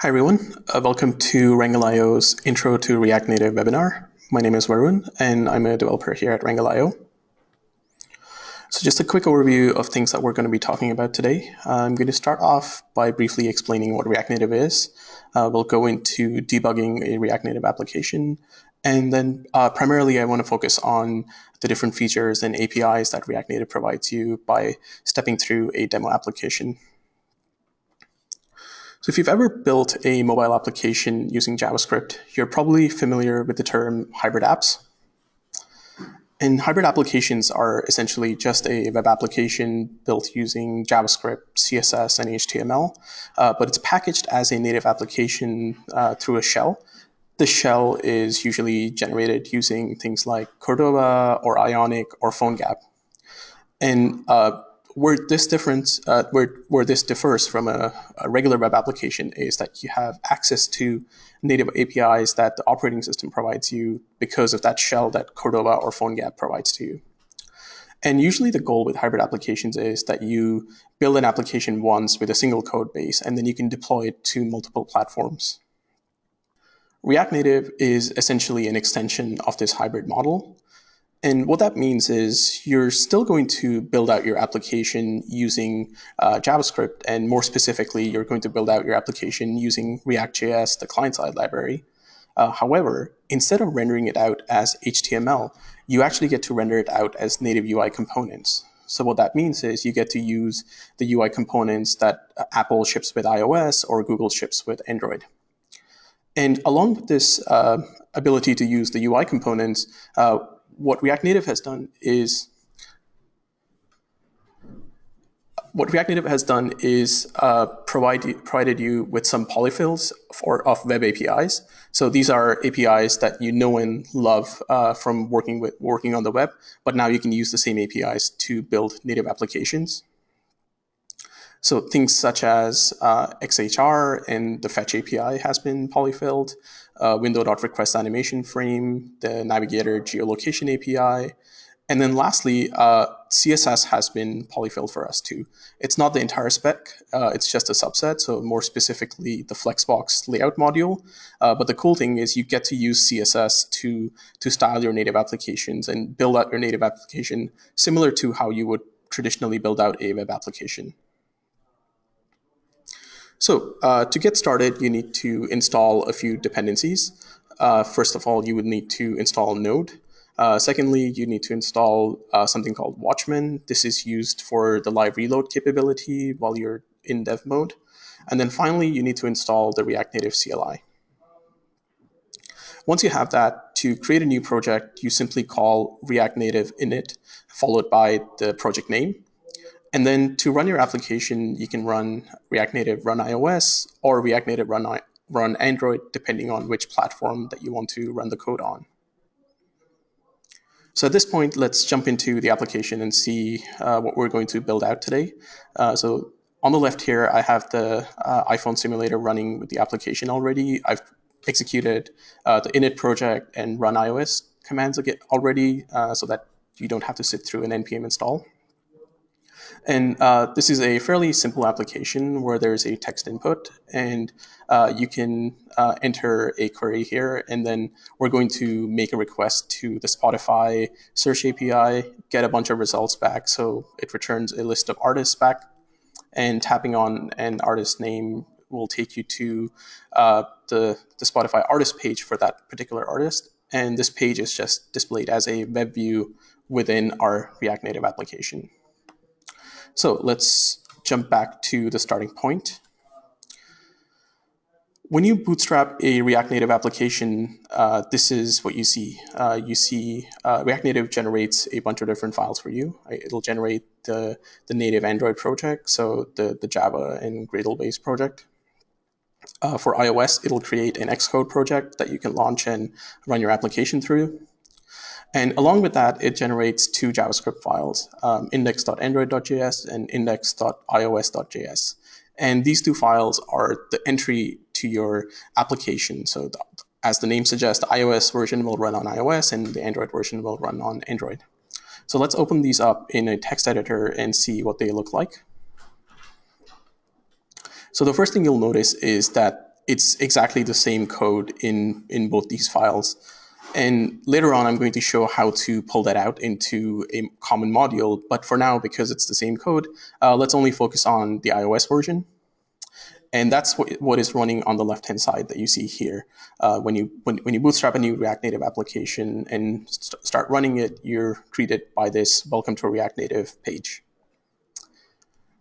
Hi everyone, welcome to Rangle.io's Intro to React Native webinar. My name is Varun and I'm a developer here at Rangle.io. So just a quick overview of things that we're going to be talking about today. I'm going to start off by briefly explaining what React Native is. We'll go into debugging a React Native application, and then primarily I want to focus on the different features and APIs that React Native provides you by stepping through a demo application. So if you've ever built a mobile application using JavaScript, you're probably familiar with the term hybrid apps. And hybrid applications are essentially just a web application built using JavaScript, CSS, and HTML, but it's packaged as a native application through a shell. The shell is usually generated using things like Cordova or Ionic or PhoneGap. And where this differs from a regular web application is that you have access to native APIs that the operating system provides you because of that shell that Cordova or PhoneGap provides to you. And usually the goal with hybrid applications is that you build an application once with a single code base, and then you can deploy it to multiple platforms. React Native is essentially an extension of this hybrid model. And what that means is you're still going to build out your application using JavaScript, and more specifically, you're going to build out your application using React.js, the client-side library. However, instead of rendering it out as HTML, you actually get to render it out as native UI components. So what that means is you get to use the UI components that Apple ships with iOS or Google ships with Android. And along with this ability to use the UI components, what React Native has done is provided you with some polyfills of web APIs. So these are APIs that you know and love from working on the web, but now you can use the same APIs to build native applications. So things such as XHR and the fetch API has been polyfilled, window.request animation frame, the navigator geolocation API, and then lastly, CSS has been polyfilled for us too. It's not the entire spec, it's just a subset, so more specifically the Flexbox layout module. But the cool thing is you get to use CSS to style your native applications and build out your native application similar to how you would traditionally build out a web application. So to get started, you need to install a few dependencies. First of all, you would need to install Node. Secondly, you need to install something called Watchman. This is used for the live reload capability while you're in dev mode. And then finally, you need to install the React Native CLI. Once you have that, to create a new project, you simply call React Native init, followed by the project name. And then to run your application, you can run React Native run iOS or React Native run Android, depending on which platform that you want to run the code on. So at this point, let's jump into the application and see what we're going to build out today. So on the left here, I have the iPhone simulator running with the application already. I've executed the init project and run iOS commands already so that you don't have to sit through an npm install. And this is a fairly simple application where there's a text input, and you can enter a query here, and then we're going to make a request to the Spotify search API, get a bunch of results back. So it returns a list of artists back, and tapping on an artist name will take you to the Spotify artist page for that particular artist. And this page is just displayed as a web view within our React Native application. So let's jump back to the starting point. When you bootstrap a React Native application, this is what you see. You see React Native generates a bunch of different files for you. It'll generate the native Android project, so the Java and Gradle-based project. For iOS, it'll create an Xcode project that you can launch and run your application through. And along with that, it generates two JavaScript files, index.android.js and index.ios.js. And these two files are the entry to your application. So as the name suggests, the iOS version will run on iOS and the Android version will run on Android. So let's open these up in a text editor and see what they look like. So the first thing you'll notice is that it's exactly the same code in both these files. And later on, I'm going to show how to pull that out into a common module. But for now, because it's the same code, let's only focus on the iOS version. And that's what is running on the left-hand side that you see here. When you bootstrap a new React Native application and start running it, you're greeted by this Welcome to React Native page.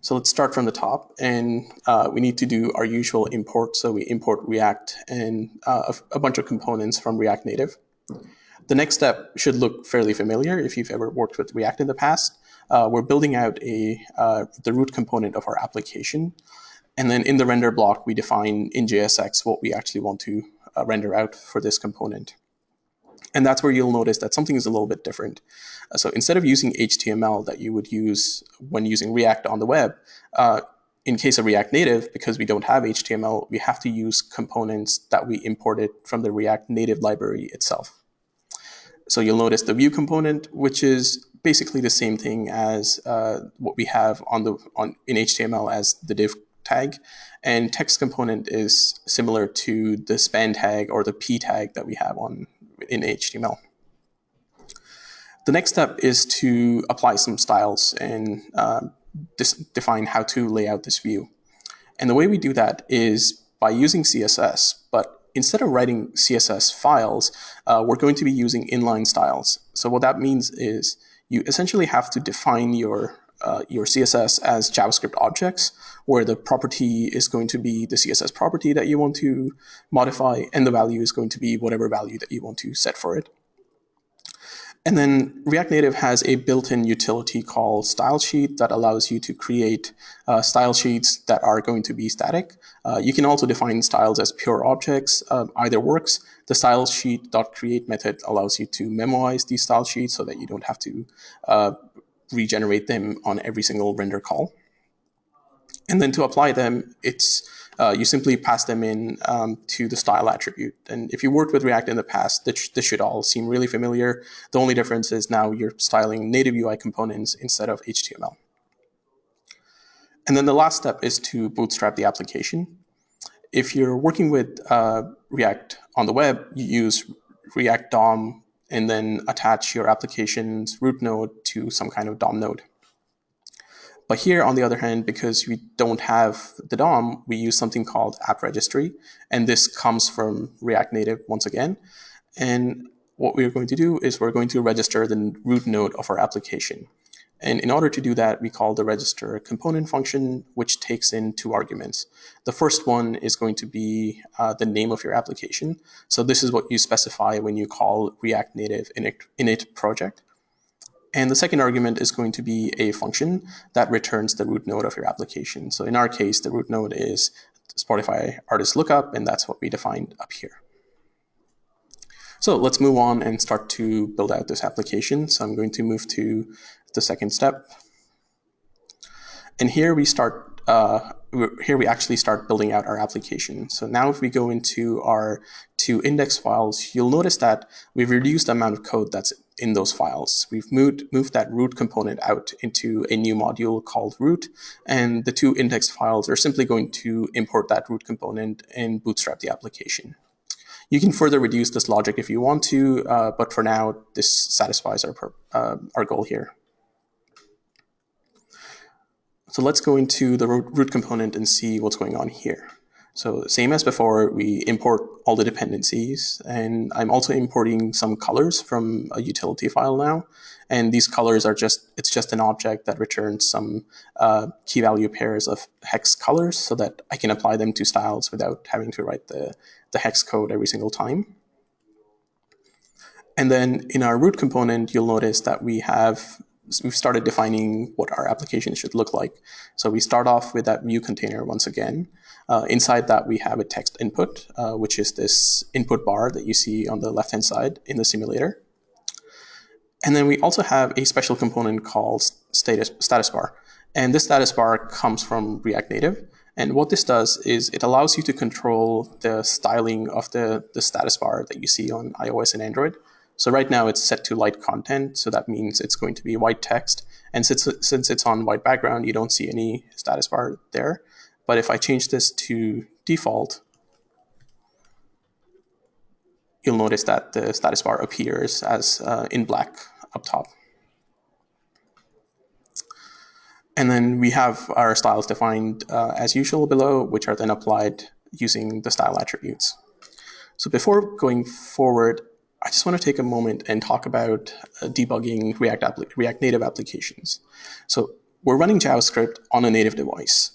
So let's start from the top, and we need to do our usual import. So we import React and a bunch of components from React Native. The next step should look fairly familiar if you've ever worked with React in the past. We're building out the root component of our application. And then in the render block, we define in JSX what we actually want to render out for this component. And that's where you'll notice that something is a little bit different. So instead of using HTML that you would use when using React on the web, in case of React Native, because we don't have HTML, we have to use components that we imported from the React Native library itself. So you'll notice the view component, which is basically the same thing as what we have in HTML as the div tag, and text component is similar to the span tag or the p tag that we have in HTML. The next step is to apply some styles and define how to lay out this view. And the way we do that is by using CSS, but instead of writing CSS files, we're going to be using inline styles. So what that means is you essentially have to define your CSS as JavaScript objects, where the property is going to be the CSS property that you want to modify, and the value is going to be whatever value that you want to set for it. And then React Native has a built-in utility called style sheet that allows you to create style sheets that are going to be static. You can also define styles as pure objects. Either works. The style sheet.create method allows you to memoize these style sheets so that you don't have to regenerate them on every single render call. And then to apply them, you simply pass them in to the style attribute. And if you worked with React in the past, this should all seem really familiar. The only difference is now you're styling native UI components instead of HTML. And then the last step is to bootstrap the application. If you're working with React on the web, you use React DOM and then attach your application's root node to some kind of DOM node. But here, on the other hand, because we don't have the DOM, we use something called app registry. And this comes from React Native once again. And what we're going to do is we're going to register the root node of our application. And in order to do that, we call the register component function, which takes in 2 arguments. The first one is going to be the name of your application. So this is what you specify when you call React Native init project. And the second argument is going to be a function that returns the root node of your application. So in our case, the root node is Spotify artist lookup, and that's what we defined up here. So let's move on and start to build out this application. So I'm going to move to the second step. And here we actually start building out our application. So now if we go into our 2 index files, you'll notice that we've reduced the amount of code that's in those files. We've moved that root component out into a new module called root, and the 2 index files are simply going to import that root component and bootstrap the application. You can further reduce this logic if you want to, but for now, this satisfies our goal here. So let's go into the root component and see what's going on here. So same as before, we import all the dependencies, and I'm also importing some colors from a utility file now. And these colors are it's just an object that returns some key value pairs of hex colors so that I can apply them to styles without having to write the hex code every single time. And then in our root component, you'll notice that we've started defining what our application should look like. So we start off with that view container once again. Inside that, we have a text input, which is this input bar that you see on the left-hand side in the simulator. And then we also have a special component called status bar. And this status bar comes from React Native. And what this does is it allows you to control the styling of the status bar that you see on iOS and Android. So right now it's set to light content, so that means it's going to be white text. And since it's on white background, you don't see any status bar there. But if I change this to default, you'll notice that the status bar appears as in black up top. And then we have our styles defined as usual below, which are then applied using the style attributes. So before going forward, I just want to take a moment and talk about debugging React Native applications. So we're running JavaScript on a native device,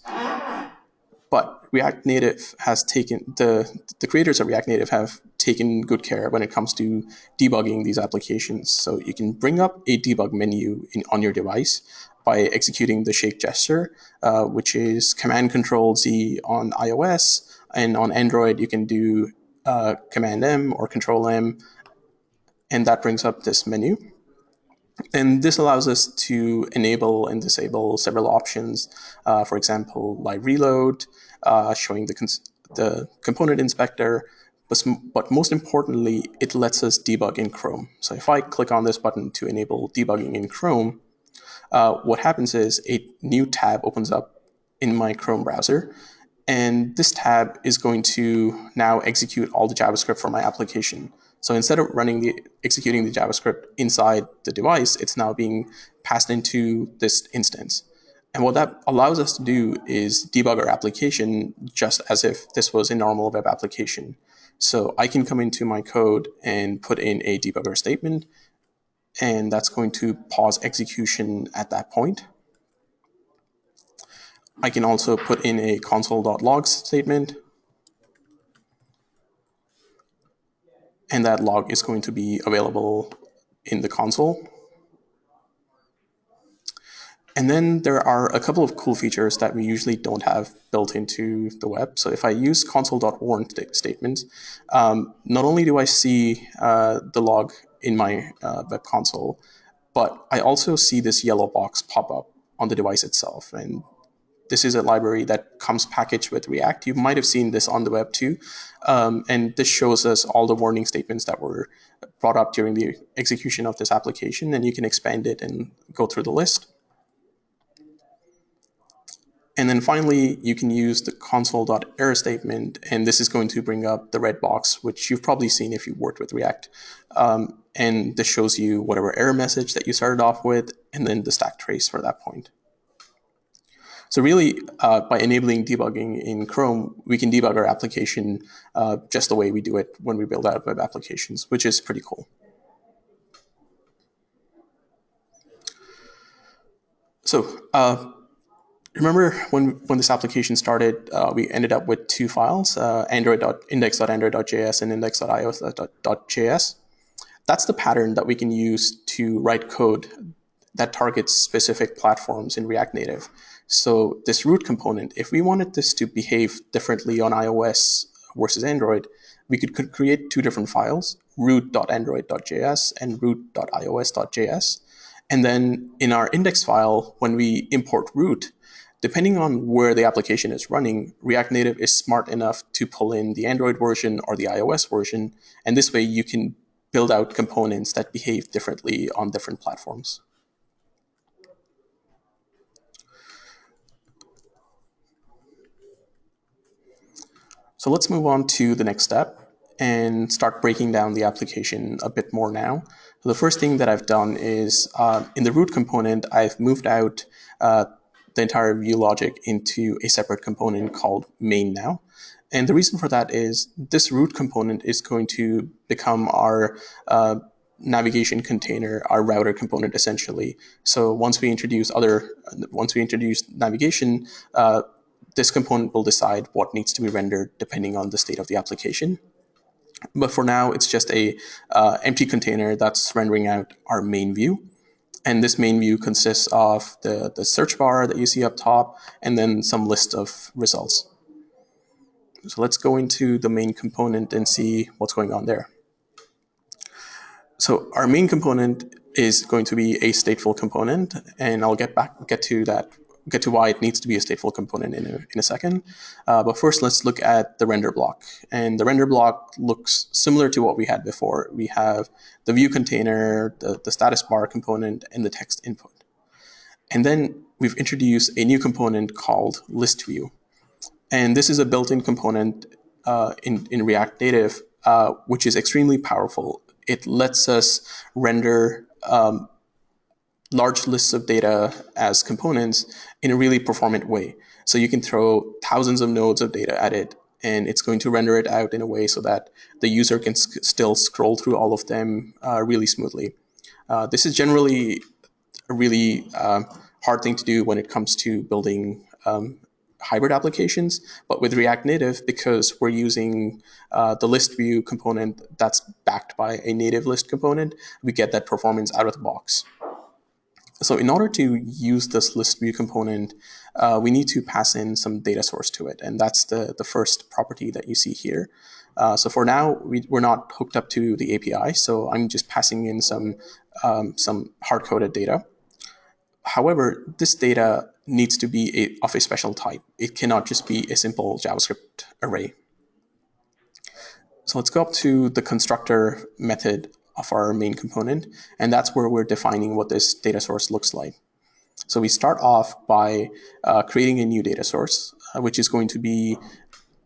but React Native has taken, the creators of React Native have taken good care when it comes to debugging these applications. So you can bring up a debug menu on your device by executing the shake gesture, which is Command-Control-Z on iOS, and on Android you can do Command-M or Control-M, and that brings up this menu. And this allows us to enable and disable several options. For example, live reload, showing the component inspector, but most importantly, it lets us debug in Chrome. So if I click on this button to enable debugging in Chrome, what happens is a new tab opens up in my Chrome browser, and this tab is going to now execute all the JavaScript for my application. So instead of executing the JavaScript inside the device, it's now being passed into this instance. And what that allows us to do is debug our application just as if this was a normal web application. So I can come into my code and put in a debugger statement, and that's going to pause execution at that point. I can also put in a console.log statement, and that log is going to be available in the console. And then there are a couple of cool features that we usually don't have built into the web. So if I use console.warn statements, not only do I see the log in my web console, but I also see this yellow box pop up on the device itself. And this is a library that comes packaged with React. You might have seen this on the web too. And this shows us all the warning statements that were brought up during the execution of this application. And you can expand it and go through the list. And then finally, you can use the console.error statement, and this is going to bring up the red box, which you've probably seen if you've worked with React. And this shows you whatever error message that you started off with, and then the stack trace for that point. So really, by enabling debugging in Chrome, we can debug our application just the way we do it when we build out web applications, which is pretty cool. So remember when this application started, we ended up with two files, index.android.js and index.ios.js. That's the pattern that we can use to write code that targets specific platforms in React Native. So this root component, if we wanted this to behave differently on iOS versus Android, we could create two different files, root.android.js and root.ios.js. And then in our index file, when we import root, depending on where the application is running, React Native is smart enough to pull in the Android version or the iOS version. And this way you can build out components that behave differently on different platforms. So let's move on to the next step and start breaking down the application a bit more now. So the first thing that I've done is in the root component, I've moved out the entire view logic into a separate component called main now. And the reason for that is this root component is going to become our navigation container, our router component essentially. So once we introduce navigation, this component will decide what needs to be rendered depending on the state of the application. But for now, it's just a empty container that's rendering out our main view. And this main view consists of the search bar that you see up top, and then some list of results. So let's go into the main component and see what's going on there. So our main component is going to be a stateful component, and I'll get to why it needs to be a stateful component in a second. But first, let's look at the render block. And the render block looks similar to what we had before. We have the view container, the status bar component, and the text input. And then we've introduced a new component called list view. And this is a built-in component in React Native which is extremely powerful. It lets us render large lists of data as components in a really performant way. So you can throw thousands of nodes of data at it, and it's going to render it out in a way so that the user can still scroll through all of them really smoothly. This is generally a really hard thing to do when it comes to building hybrid applications, but with React Native, because we're using the list view component that's backed by a native list component, we get that performance out of the box. So in order to use this list view component, we need to pass in some data source to it. And that's the first property that you see here. So for now, we're not hooked up to the API. So I'm just passing in some hard-coded data. However, this data needs to be of a special type. It cannot just be a simple JavaScript array. So let's go up to the constructor method of our main component, and that's where we're defining what this data source looks like. So we start off by creating a new data source, which is going to be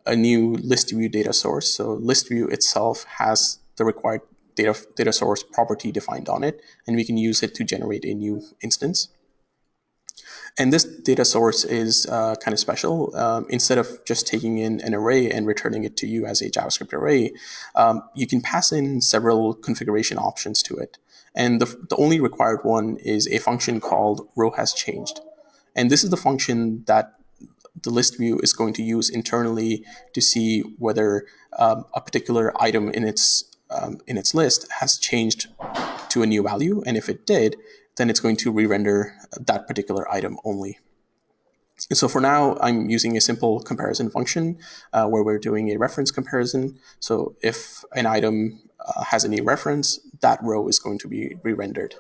a new list view data source. So list view itself has the required data source property defined on it, and we can use it to generate a new instance. And this data source is kind of special. Instead of just taking in an array and returning it to you as a JavaScript array, you can pass in several configuration options to it. And the only required one is a function called row has changed. And this is the function that the list view is going to use internally to see whether a particular item in its list has changed to a new value. And if it did, then it's going to re-render that particular item only. So for now, I'm using a simple comparison function where we're doing a reference comparison. So if an item has a new reference, that row is going to be re-rendered.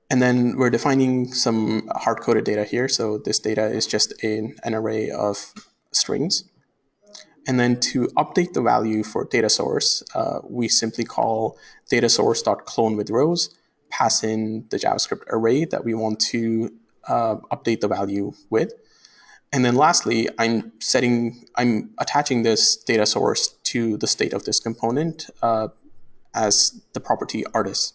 And then we're defining some hard-coded data here. So this data is just an array of strings. And then to update the value for data source, we simply call data source.clone_with_rows, pass in the JavaScript array that we want to update the value with. And then lastly, I'm attaching this data source to the state of this component as the property artist.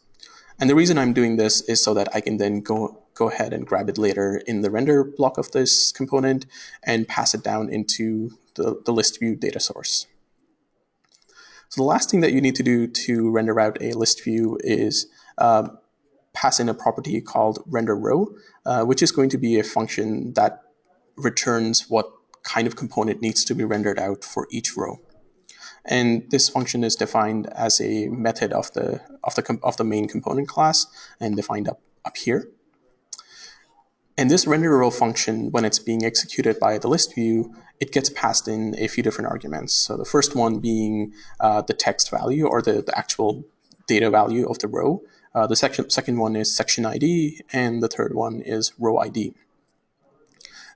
And the reason I'm doing this is so that I can then go ahead and grab it later in the render block of this component and pass it down into the list view data source. So the last thing that you need to do to render out a list view is pass in a property called render row, which is going to be a function that returns what kind of component needs to be rendered out for each row. And this function is defined as a method of the main component class and defined up here. And this render row function, when it's being executed by the list view, it gets passed in a few different arguments. So the first one being the text value or the actual data value of the row. The second one is section ID, and the third one is row ID.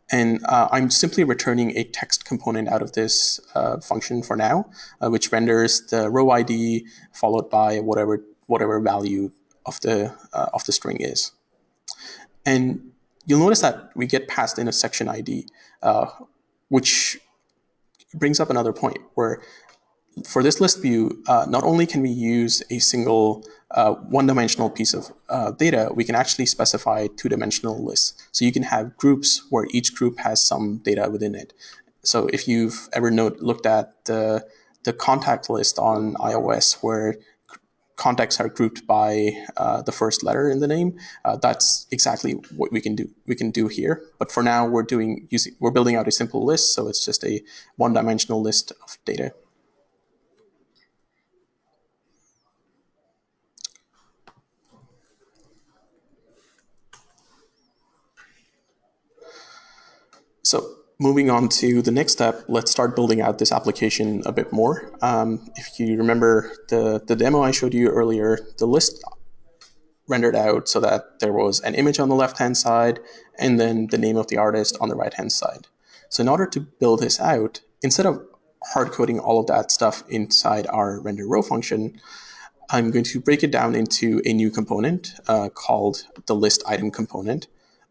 And I'm simply returning a text component out of this function for now, which renders the row ID followed by whatever value of the string is. And you'll notice that we get passed in a section ID, which brings up another point where for this list view, not only can we use a single one-dimensional piece of data, we can actually specify two-dimensional lists. So you can have groups where each group has some data within it. So if you've ever looked at the contact list on iOS where contacts are grouped by the first letter in the name, that's exactly what we can do. We can do here, but for now we're building out a simple list, so it's just a one-dimensional list of data. So moving on to the next step, let's start building out this application a bit more. If you remember the demo I showed you earlier, the list rendered out so that there was an image on the left-hand side and then the name of the artist on the right-hand side. So in order to build this out, instead of hard-coding all of that stuff inside our render row function, I'm going to break it down into a new component called the list item component.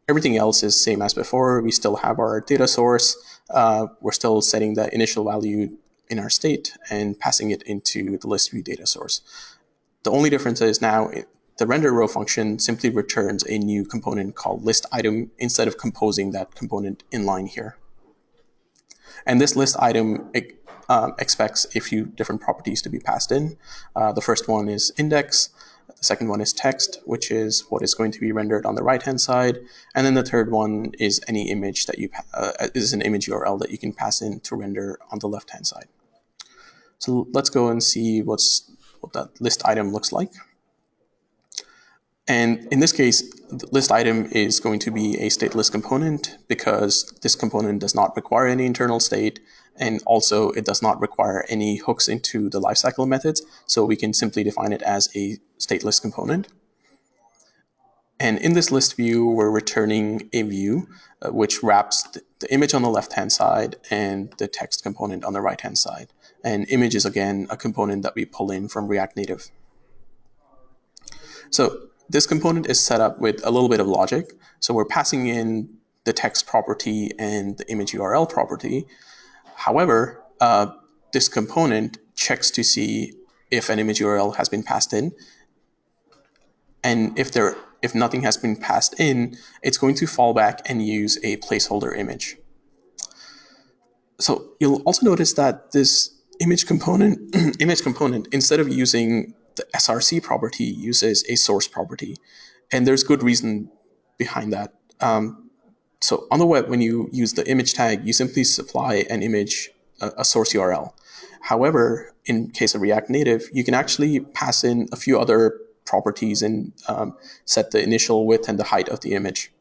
Everything else is same as before. We still have our data source. We're still setting the initial value in our state and passing it into the list view data source. The only difference is now the render row function simply returns a new component called list item instead of composing that component inline here. And this list item expects a few different properties to be passed in. The first one is index. The second one is text, which is what is going to be rendered on the right-hand side. And then the third one is any image that is an image URL that you can pass in to render on the left-hand side. So let's go and see what that list item looks like. And in this case, the list item is going to be a stateless component because this component does not require any internal state, and also it does not require any hooks into the lifecycle methods, so we can simply define it as a stateless component. And in this list view, we're returning a view which wraps the image on the left-hand side and the text component on the right-hand side. And image is, again, a component that we pull in from React Native. So this component is set up with a little bit of logic. So we're passing in the text property and the image URL property. However, this component checks to see if an image URL has been passed in. And if nothing has been passed in, it's going to fall back and use a placeholder image. So you'll also notice that this image component, instead of using the src property, uses a source property. And there's good reason behind that. So on the web, when you use the image tag, you simply supply an image, a source URL. However, in case of React Native, you can actually pass in a few other properties and set the initial width and the height of the image.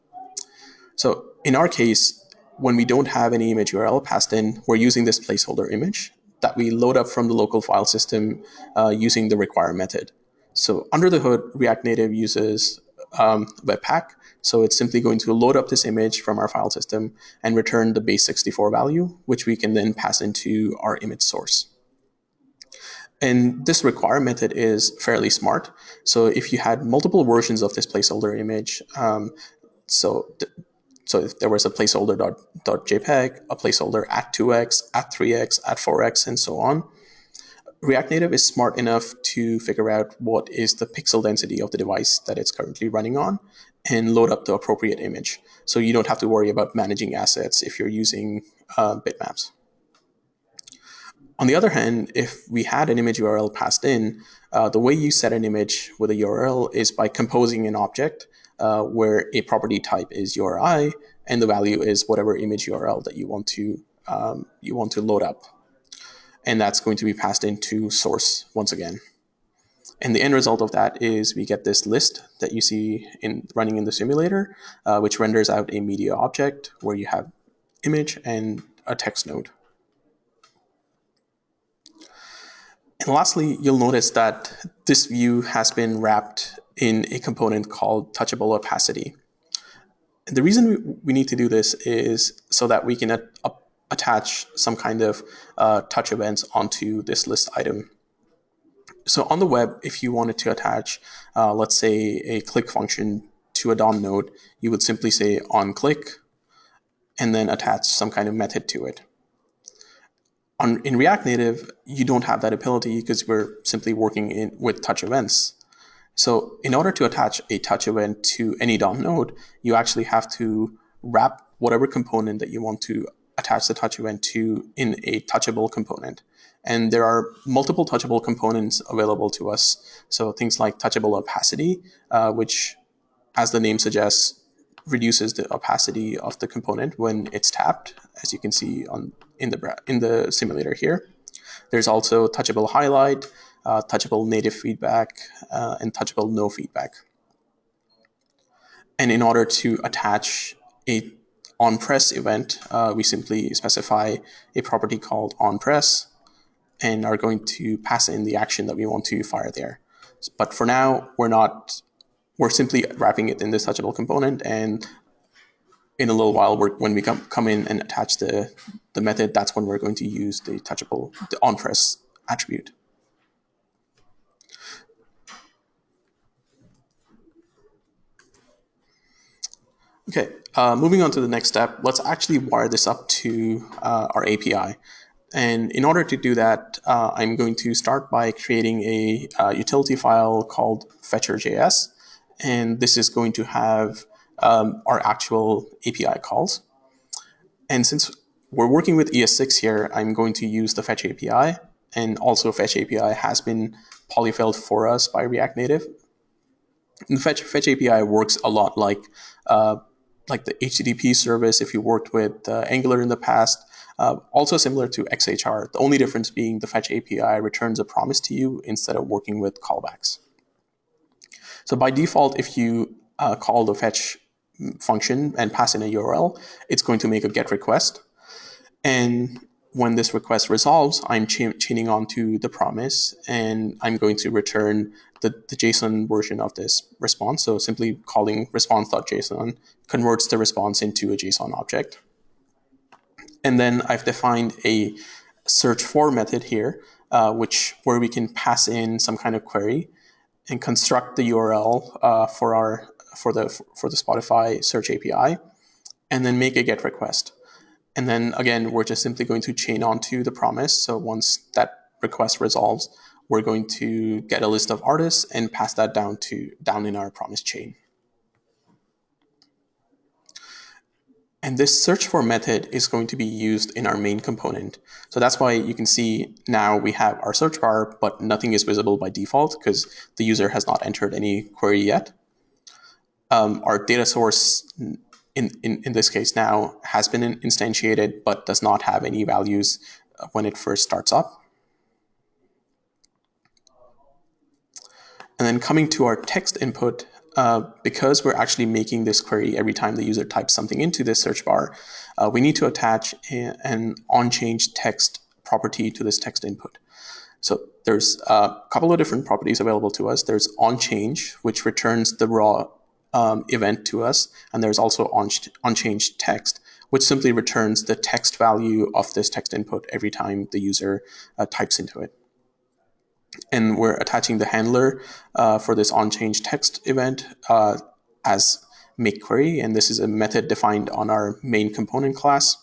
So in our case, when we don't have any image URL passed in, we're using this placeholder image that we load up from the local file system using the require method. So under the hood, React Native uses Webpack. So it's simply going to load up this image from our file system and return the base 64 value, which we can then pass into our image source. And this require method is fairly smart. So if you had multiple versions of this placeholder image, so if there was a placeholder.jpg, a placeholder at 2x, at 3x, at 4x, and so on, React Native is smart enough to figure out what is the pixel density of the device that it's currently running on and load up the appropriate image. So you don't have to worry about managing assets if you're using bitmaps. On the other hand, if we had an image URL passed in, the way you set an image with a URL is by composing an object where a property type is URI and the value is whatever image URL that you want to load up. And that's going to be passed into source once again. And the end result of that is we get this list that you see running in the simulator, which renders out a media object where you have image and a text node. And lastly, you'll notice that this view has been wrapped in a component called touchable opacity. And the reason we need to do this is so that we can attach some kind of touch events onto this list item. So on the web, if you wanted to attach, let's say, a click function to a DOM node, you would simply say onClick and then attach some kind of method to it. In React Native, you don't have that ability because we're simply working with touch events. So in order to attach a touch event to any DOM node, you actually have to wrap whatever component that you want to attach the touch event to in a touchable component. And there are multiple touchable components available to us. So things like touchable opacity, which, as the name suggests, reduces the opacity of the component when it's tapped, as you can see in the simulator here. There's also touchable highlight, touchable native feedback, and touchable no feedback. And in order to attach a onPress event, we simply specify a property called onPress and are going to pass in the action that we want to fire there. But for now, we're simply wrapping it in this touchable component, and in a little while, when we come in and attach the method, that's when we're going to use the onPress attribute. Okay, moving on to the next step, let's actually wire this up to our API. And in order to do that, I'm going to start by creating a utility file called fetcher.js. And this is going to have our actual API calls. And since we're working with ES6 here, I'm going to use the fetch API. And also fetch API has been polyfilled for us by React Native. And the fetch API works a lot like the HTTP service if you worked with Angular in the past. Also similar to XHR, the only difference being the fetch API returns a promise to you instead of working with callbacks. So by default, if you call the fetch function and pass in a URL, it's going to make a GET request. And when this request resolves, I'm chaining onto the promise, and I'm going to return the JSON version of this response. So simply calling response.json converts the response into a JSON object. And then I've defined a search for method here, where we can pass in some kind of query and construct the URL for the Spotify search API, and then make a GET request. And then again, we're just simply going to chain onto the promise. So once that request resolves, we're going to get a list of artists and pass that down in our promise chain. And this search for method is going to be used in our main component. So that's why you can see now we have our search bar, but nothing is visible by default because the user has not entered any query yet. Our data source in this case now has been instantiated, but does not have any values when it first starts up. And then coming to our text input, because we're actually making this query every time the user types something into this search bar, we need to attach an onChange text property to this text input. So there's a couple of different properties available to us. There's onChange, which returns the raw event to us, and there's also onChange text, which simply returns the text value of this text input every time the user types into it. And we're attaching the handler for this onChange text event as makeQuery, and this is a method defined on our main component class.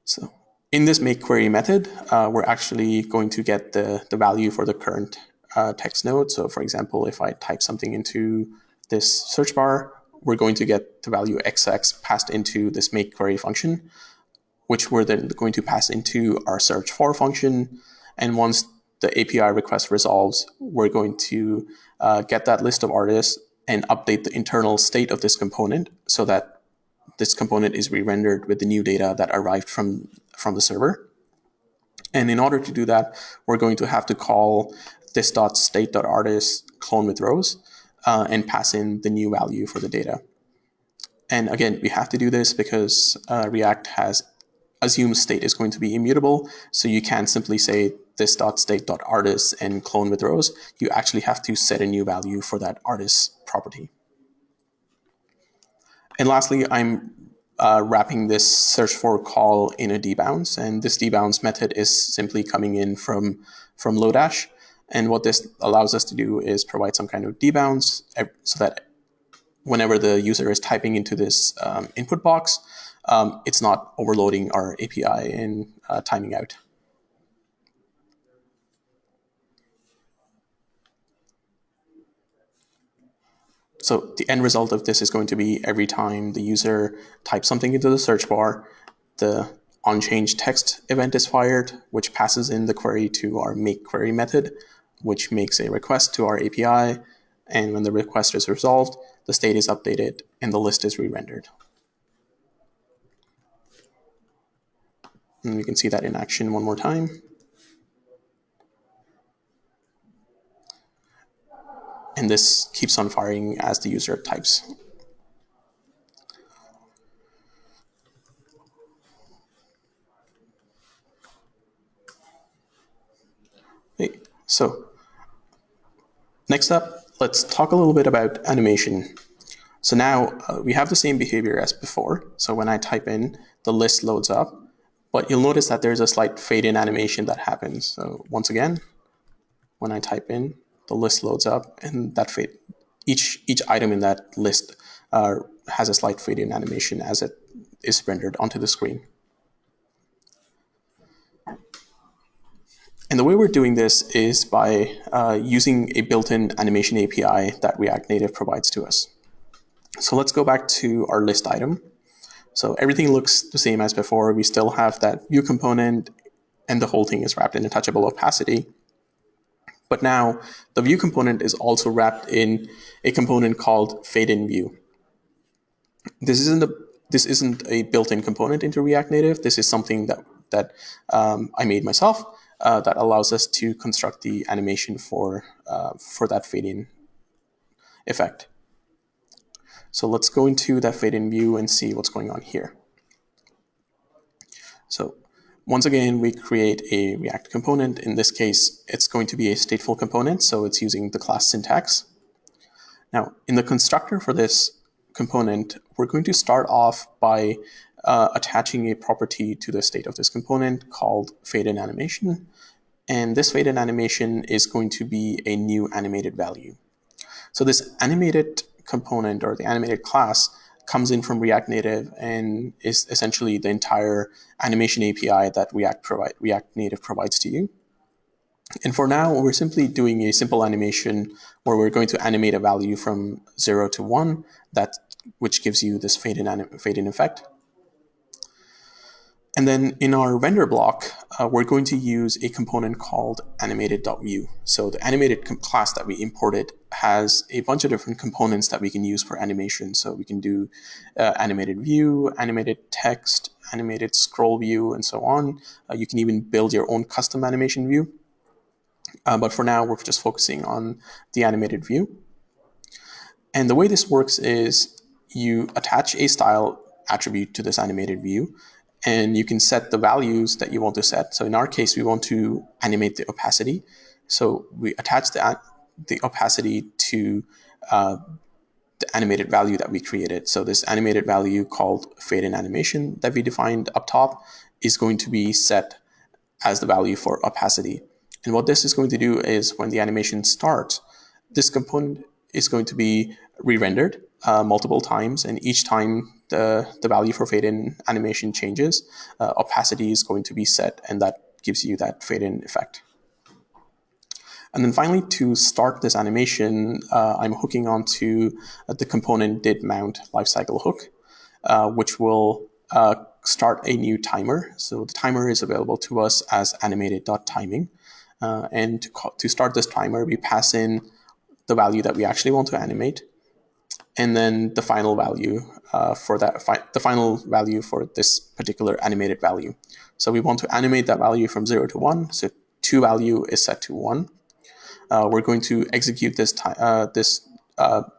So in this makeQuery method, we're actually going to get the value for the current text node. So for example, if I type something into this search bar, we're going to get the value XX passed into this makeQuery function, which we're then going to pass into our search for function. And once the API request resolves, we're going to get that list of artists and update the internal state of this component so that this component is re-rendered with the new data that arrived from the server. And in order to do that, we're going to have to call this.state.artist clone with rows and pass in the new value for the data. And again, we have to do this because React has assumed state is going to be immutable. So you can't simply say this.state.artist and clone with rows. You actually have to set a new value for that artist property. And lastly, I'm wrapping this search for call in a debounce. And this debounce method is simply coming in from Lodash. And what this allows us to do is provide some kind of debounce so that whenever the user is typing into this input box, it's not overloading our API and timing out. So the end result of this is going to be every time the user types something into the search bar, the onChange text event is fired, which passes in the query to our makeQuery method, which makes a request to our API. And when the request is resolved, the state is updated and the list is re-rendered. And we can see that in action one more time. And this keeps on firing as the user types. Okay, so next up, let's talk a little bit about animation. So now we have the same behavior as before. So when I type in, the list loads up, but you'll notice that there's a slight fade-in animation that happens. So once again, when I type in, the list loads up, and that fade, each item in that list has a slight fade-in animation as it is rendered onto the screen. And the way we're doing this is by using a built-in animation API that React Native provides to us. So let's go back to our list item. So everything looks the same as before. We still have that view component, and the whole thing is wrapped in a touchable opacity. But now the view component is also wrapped in a component called fade-in view. This isn't a built-in component into React Native. This is something that I made myself that allows us to construct the animation for that fade-in effect. So let's go into that fade-in view and see what's going on here. So once again, we create a React component. In this case, it's going to be a stateful component, so it's using the class syntax. Now, in the constructor for this component, we're going to start off by attaching a property to the state of this component called fade-in animation. And this fade-in animation is going to be a new animated value. So this animated component, or the animated class, comes in from React Native and is essentially the entire animation API that React Native provides to you. And for now, we're simply doing a simple animation where we're going to animate a value from 0 to 1, which gives you this fade-in effect. And then in our render block, we're going to use a component called animated.view. So the animated class that we imported has a bunch of different components that we can use for animation. So we can do animated view, animated text, animated scroll view, and so on. You can even build your own custom animation view. But for now, we're just focusing on the animated view. And the way this works is you attach a style attribute to this animated view, and you can set the values that you want to set. So in our case, we want to animate the opacity. So we attach the opacity to the animated value that we created. So this animated value called fade-in animation that we defined up top is going to be set as the value for opacity. And what this is going to do is when the animation starts, this component is going to be re-rendered multiple times, and each time the value for fade-in animation changes, opacity is going to be set, and that gives you that fade-in effect. And then finally, to start this animation, I'm hooking onto the component didMount lifecycle hook, which will start a new timer. So the timer is available to us as animated.timing. And to start this timer, we pass in the value that we actually want to animate, and then the final value the final value for this particular animated value. So we want to animate that value from 0 to 1. So to value is set to 1. We're going to execute this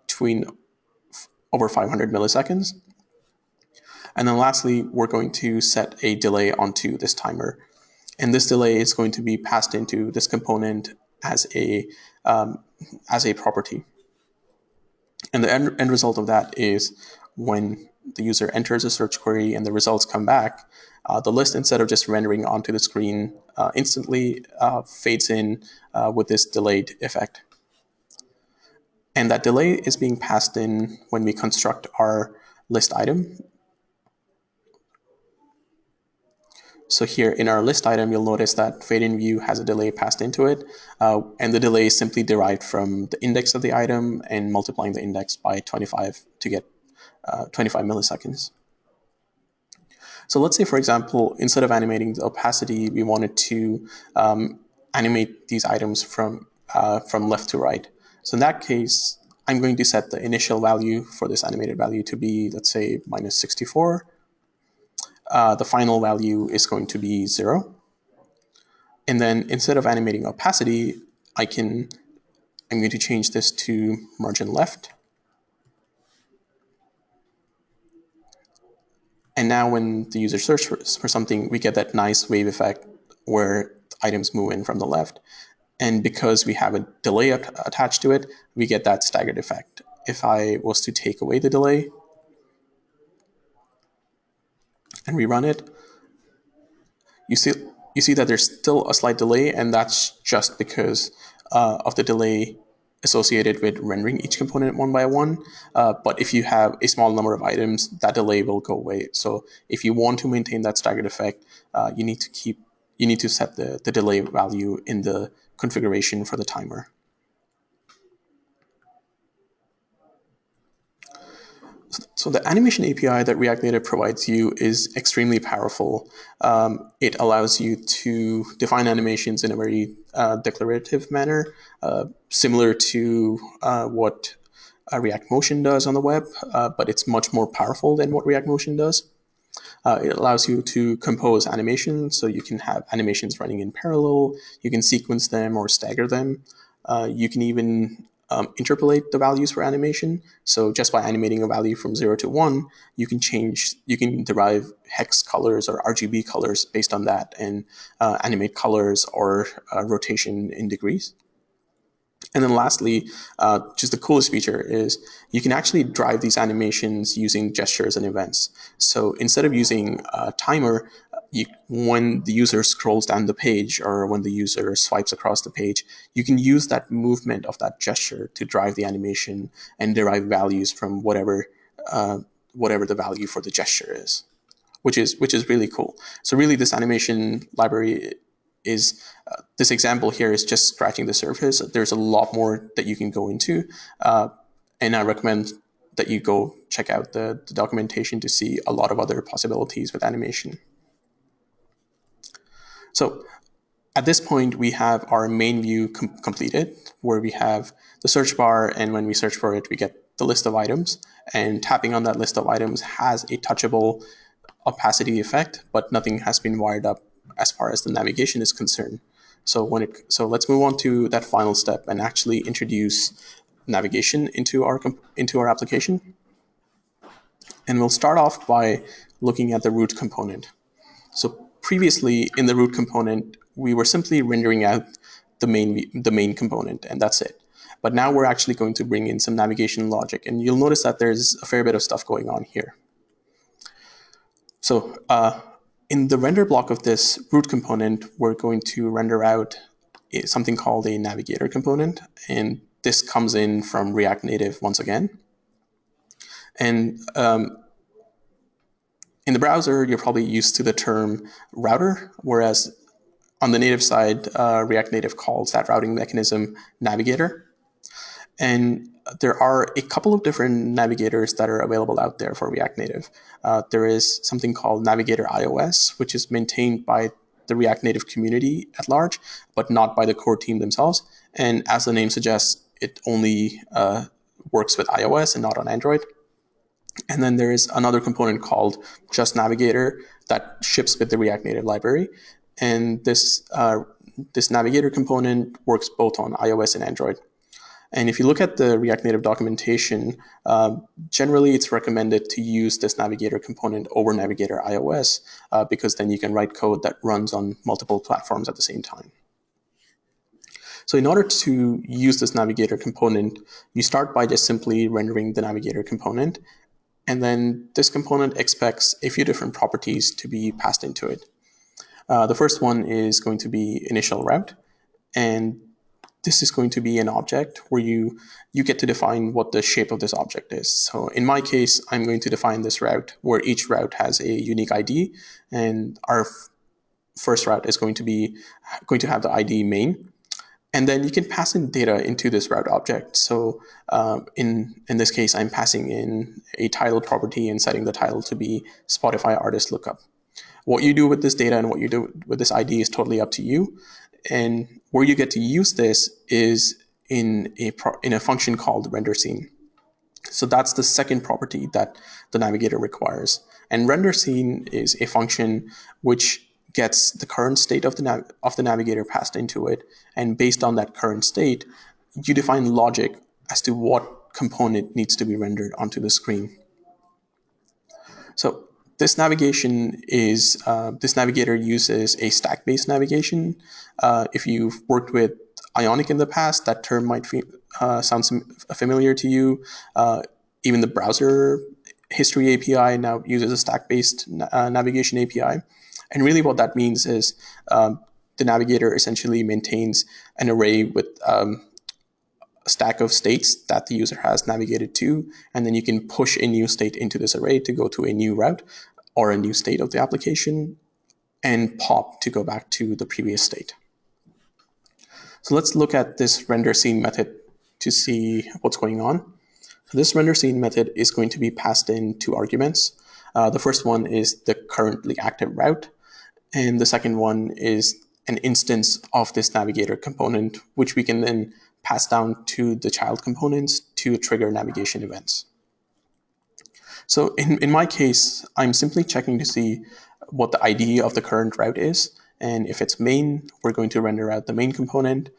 between over 500 milliseconds. And then lastly, we're going to set a delay onto this timer. And this delay is going to be passed into this component as a property. And the end result of that is when the user enters a search query and the results come back, the list, instead of just rendering onto the screen instantly, fades in with this delayed effect. And that delay is being passed in when we construct our list item. So here in our list item, you'll notice that fade-in view has a delay passed into it, and the delay is simply derived from the index of the item and multiplying the index by 25 to get 25 milliseconds. So let's say, for example, instead of animating the opacity, we wanted to animate these items from left to right. So in that case, I'm going to set the initial value for this animated value to be, let's say, minus 64. The final value is going to be 0. And then instead of animating opacity, I'm going to change this to margin left. And now when the user searches for something, we get that nice wave effect where items move in from the left. And because we have a delay attached to it, we get that staggered effect. If I was to take away the delay and rerun it, you see that there's still a slight delay, and that's just because of the delay associated with rendering each component one by one. But if you have a small number of items, that delay will go away. So if you want to maintain that staggered effect, you need to keep you need to set the delay value in the configuration for the timer. So the animation API that React Native provides you is extremely powerful. It allows you to define animations in a very declarative manner, similar to what React Motion does on the web, but it's much more powerful than what React Motion does. It allows you to compose animations, so you can have animations running in parallel, you can sequence them or stagger them. You can even interpolate the values for animation. So just by animating a value from 0 to 1, you can derive hex colors or RGB colors based on that and animate colors or rotation in degrees. And then lastly, just the coolest feature is you can actually drive these animations using gestures and events. So instead of using a timer, when the user scrolls down the page or when the user swipes across the page, you can use that movement of that gesture to drive the animation and derive values from whatever the value for the gesture is, which is really cool. So really, this animation library is this example here is just scratching the surface. There's a lot more that you can go into, and I recommend that you go check out the documentation to see a lot of other possibilities with animation. So at this point, we have our main view completed, where we have the search bar, and when we search for it, we get the list of items. And tapping on that list of items has a touchable opacity effect, but nothing has been wired up as far as the navigation is concerned. So let's move on to that final step and actually introduce navigation into our application. And we'll start off by looking at the root component. So previously in the root component, we were simply rendering out the main component, and that's it. But now we're actually going to bring in some navigation logic, and you'll notice that there's a fair bit of stuff going on here. So in the render block of this root component, we're going to render out something called a navigator component, and this comes in from React Native once again. And in the browser, you're probably used to the term router, whereas on the native side, React Native calls that routing mechanism navigator. And there are a couple of different navigators that are available out there for React Native. There is something called Navigator iOS, which is maintained by the React Native community at large, but not by the core team themselves. And as the name suggests, it only works with iOS and not on Android. And then there is another component called Just Navigator that ships with the React Native library. And this Navigator component works both on iOS and Android. And if you look at the React Native documentation, generally it's recommended to use this Navigator component over Navigator iOS because then you can write code that runs on multiple platforms at the same time. So in order to use this Navigator component, you start by just simply rendering the Navigator component. And then this component expects a few different properties to be passed into it. The first one is going to be initial route. And this is going to be an object where you get to define what the shape of this object is. So in my case, I'm going to define this route where each route has a unique ID, and our first route is going to have the ID main. And then you can pass in data into this route object. So in this case, I'm passing in a title property and setting the title to be Spotify artist lookup. What you do with this data and what you do with this ID is totally up to you. And where you get to use this is in a function called render scene. So that's the second property that the navigator requires. And render scene is a function which gets the current state of the navigator passed into it, and based on that current state, you define logic as to what component needs to be rendered onto the screen. So this navigator uses a stack-based navigation. If you've worked with Ionic in the past, that term might sound familiar to you. Even the browser history API now uses a stack-based navigation API. And really what that means is the navigator essentially maintains an array with a stack of states that the user has navigated to, and then you can push a new state into this array to go to a new route or a new state of the application, and pop to go back to the previous state. So let's look at this render scene method to see what's going on. So this render scene method is going to be passed in two arguments. The first one is the currently active route, and the second one is an instance of this navigator component, which we can then pass down to the child components to trigger navigation events. So in my case, I'm simply checking to see what the ID of the current route is. And if it's main, we're going to render out the main component.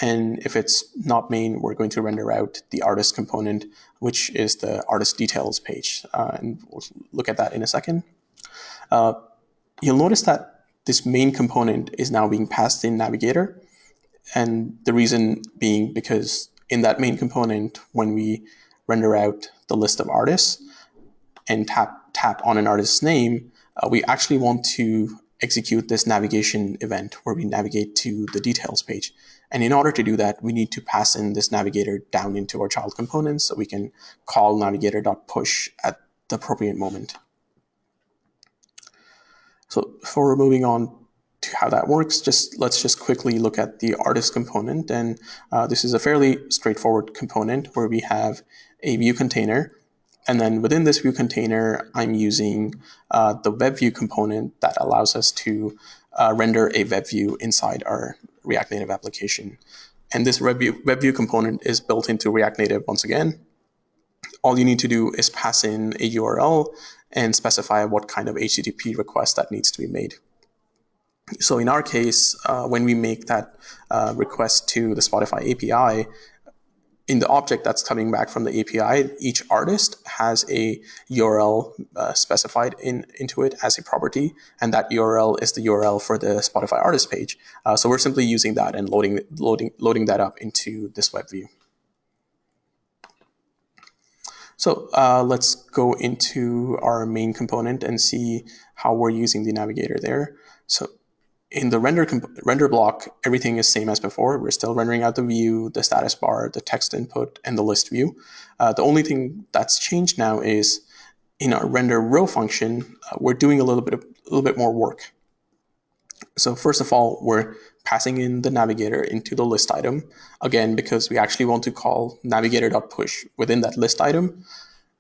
And if it's not main, we're going to render out the artist component, which is the artist details page. And we'll look at that in a second. You'll notice that this main component is now being passed in Navigator. And the reason being because in that main component, when we render out the list of artists and tap on an artist's name, we actually want to execute this navigation event where we navigate to the details page. And in order to do that, we need to pass in this navigator down into our child components so we can call navigator.push at the appropriate moment. So before moving on to how that works, let's just quickly look at the artist component. And this is a fairly straightforward component where we have a view container. And then within this view container, I'm using the webview component that allows us to render a webview inside our React Native application. And this webview component is built into React Native once again. All you need to do is pass in a URL and specify what kind of HTTP request that needs to be made. So in our case, when we make that request to the Spotify API, in the object that's coming back from the API, each artist has a URL specified into it as a property, and that URL is the URL for the Spotify artist page. So we're simply using that and loading that up into this web view. So let's go into our main component and see how we're using the navigator there. So in the render block, everything is same as before. We're still rendering out the view, the status bar, the text input, and the list view. The only thing that's changed now is in our render row function, we're doing a little bit more work. So first of all, we're passing in the navigator into the list item, again, because we actually want to call navigator.push within that list item.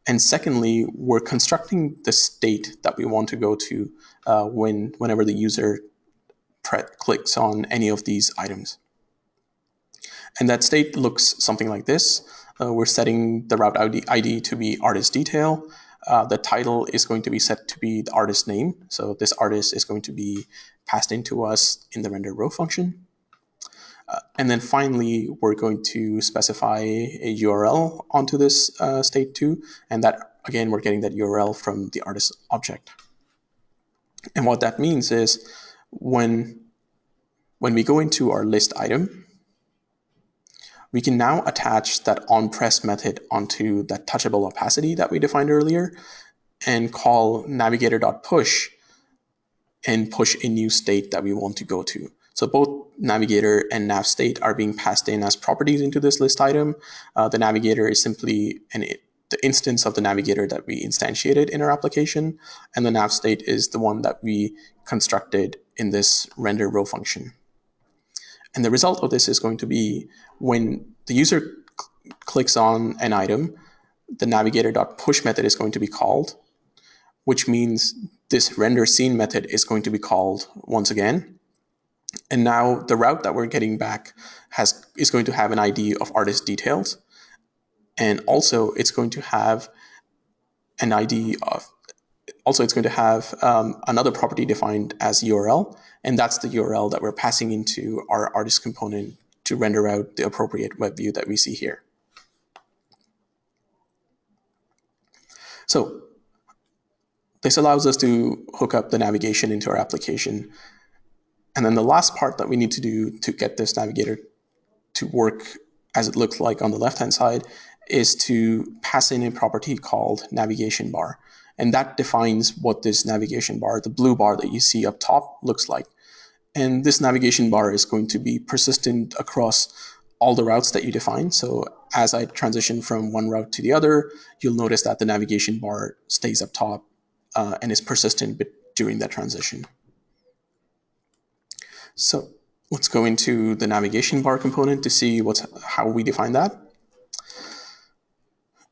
And secondly, we're constructing the state that we want to go to whenever the user clicks on any of these items. And that state looks something like this. We're setting the route ID to be artist detail. The title is going to be set to be the artist name. So this artist is going to be passed into us in the render row function. And then finally, we're going to specify a URL onto this state too. And that, again, we're getting that URL from the artist object. And what that means is when we go into our list item, we can now attach that onPress method onto that touchable opacity that we defined earlier and call navigator.push and push a new state that we want to go to. So both navigator and nav state are being passed in as properties into this list item. The navigator is simply the instance of the navigator that we instantiated in our application, and the nav state is the one that we constructed in this render row function. And the result of this is going to be when the user clicks on an item, the navigator.push method is going to be called, which means this render scene method is going to be called once again. And now the route that we're getting back is going to have an ID of artist details. And also it's going to have an ID of, also it's going to have another property defined as URL. And that's the URL that we're passing into our artist component to render out the appropriate web view that we see here. So this allows us to hook up the navigation into our application. And then the last part that we need to do to get this navigator to work as it looks like on the left-hand side is to pass in a property called navigation bar. And that defines what this navigation bar, the blue bar that you see up top, looks like. And this navigation bar is going to be persistent across all the routes that you define. So as I transition from one route to the other, you'll notice that the navigation bar stays up top and is persistent during that transition. So let's go into the navigation bar component to see how we define that.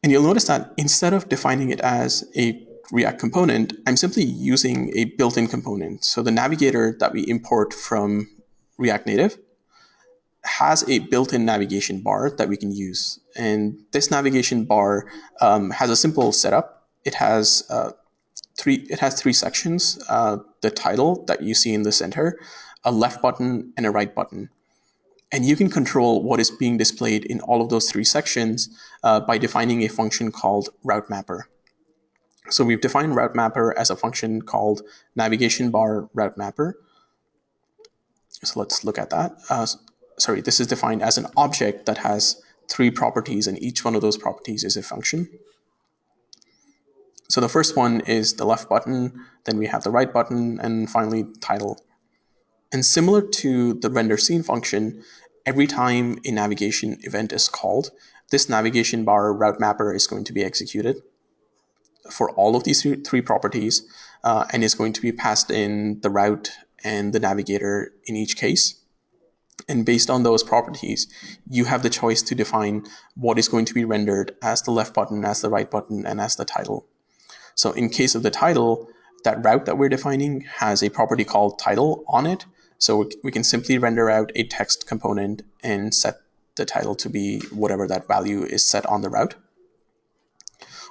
And you'll notice that instead of defining it as a React component, I'm simply using a built-in component. So the navigator that we import from React Native has a built-in navigation bar that we can use. And this navigation bar has a simple setup. It has three sections: the title that you see in the center, a left button, and a right button. And you can control what is being displayed in all of those three sections by defining a function called route mapper. So we've defined route mapper as a function called navigation bar route mapper. So let's look at that. This is defined as an object that has three properties, and each one of those properties is a function. So the first one is the left button, then we have the right button, and finally title. And similar to the render scene function, every time a navigation event is called, this navigation bar route mapper is going to be executed for all of these three properties, and is going to be passed in the route and the navigator in each case. And based on those properties, you have the choice to define what is going to be rendered as the left button, as the right button, and as the title. So in case of the title, that route that we're defining has a property called title on it. So we can simply render out a text component and set the title to be whatever that value is set on the route.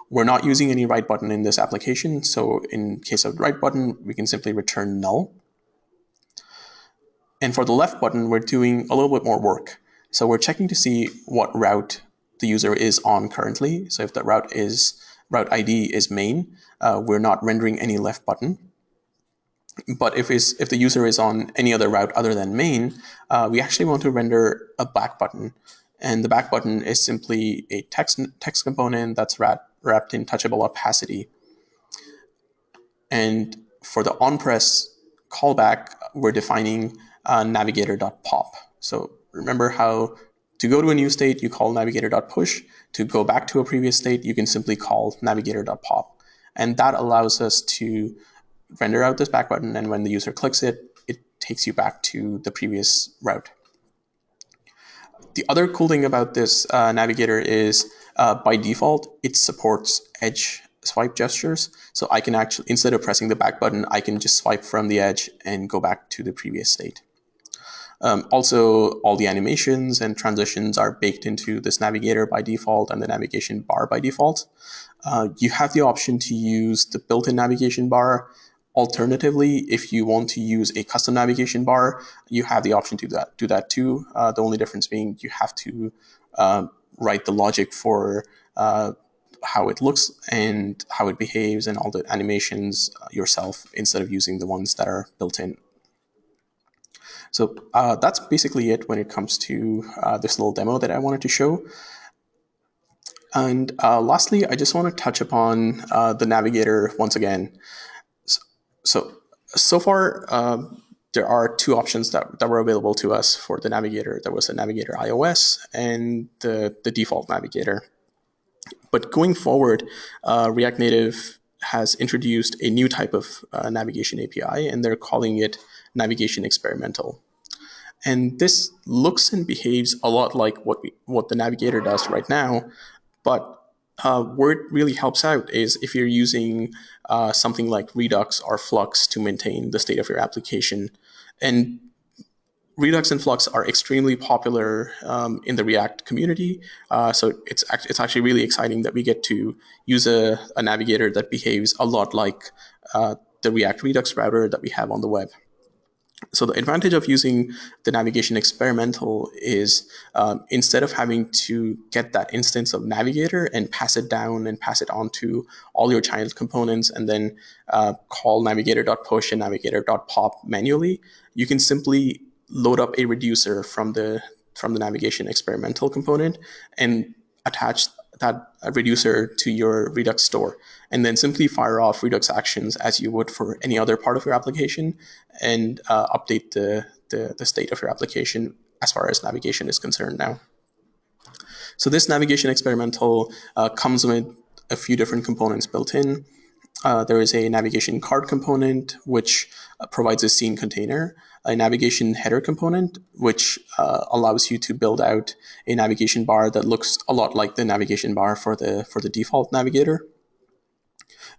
We're not using any right button in this application. So in case of right button, we can simply return null. And for the left button, we're doing a little bit more work. So we're checking to see what route the user is on currently. So if the route ID is main, we're not rendering any left button. But if the user is on any other route other than main, we actually want to render a back button. And the back button is simply a text component that's wrapped in touchable opacity. And for the onPress callback, we're defining navigator.pop. So remember how to go to a new state, you call navigator.push. To go back to a previous state, you can simply call navigator.pop. And that allows us to render out this back button, and when the user clicks it, it takes you back to the previous route. The other cool thing about this navigator is by default, it supports edge swipe gestures. So I can actually, instead of pressing the back button, I can just swipe from the edge and go back to the previous state. Also, all the animations and transitions are baked into this navigator by default and the navigation bar by default. You have the option to use the built-in navigation bar. Alternatively, if you want to use a custom navigation bar, you have the option to do that too. The only difference being you have to write the logic for how it looks and how it behaves and all the animations yourself instead of using the ones that are built in. So that's basically it when it comes to this little demo that I wanted to show. And lastly, I just want to touch upon the navigator once again. So far, there are two options that were available to us for the navigator. There was a navigator iOS and the default navigator. But going forward, React Native has introduced a new type of navigation API, and they're calling it navigation experimental. And this looks and behaves a lot like what the navigator does right now, but where it really helps out is if you're using something like Redux or Flux to maintain the state of your application. And Redux and Flux are extremely popular in the React community. So it's actually really exciting that we get to use a navigator that behaves a lot like the React Redux router that we have on the web. So the advantage of using the navigation experimental is instead of having to get that instance of navigator and pass it down and pass it on to all your child components and then call navigator.push and navigator.pop manually, you can simply load up a reducer from the navigation experimental component and attach that reducer to your Redux store, and then simply fire off Redux actions as you would for any other part of your application, and update the state of your application as far as navigation is concerned now. So this navigation experimental comes with a few different components built in. There is a navigation card component, which provides a scene container, a navigation header component, which allows you to build out a navigation bar that looks a lot like the navigation bar for the default navigator.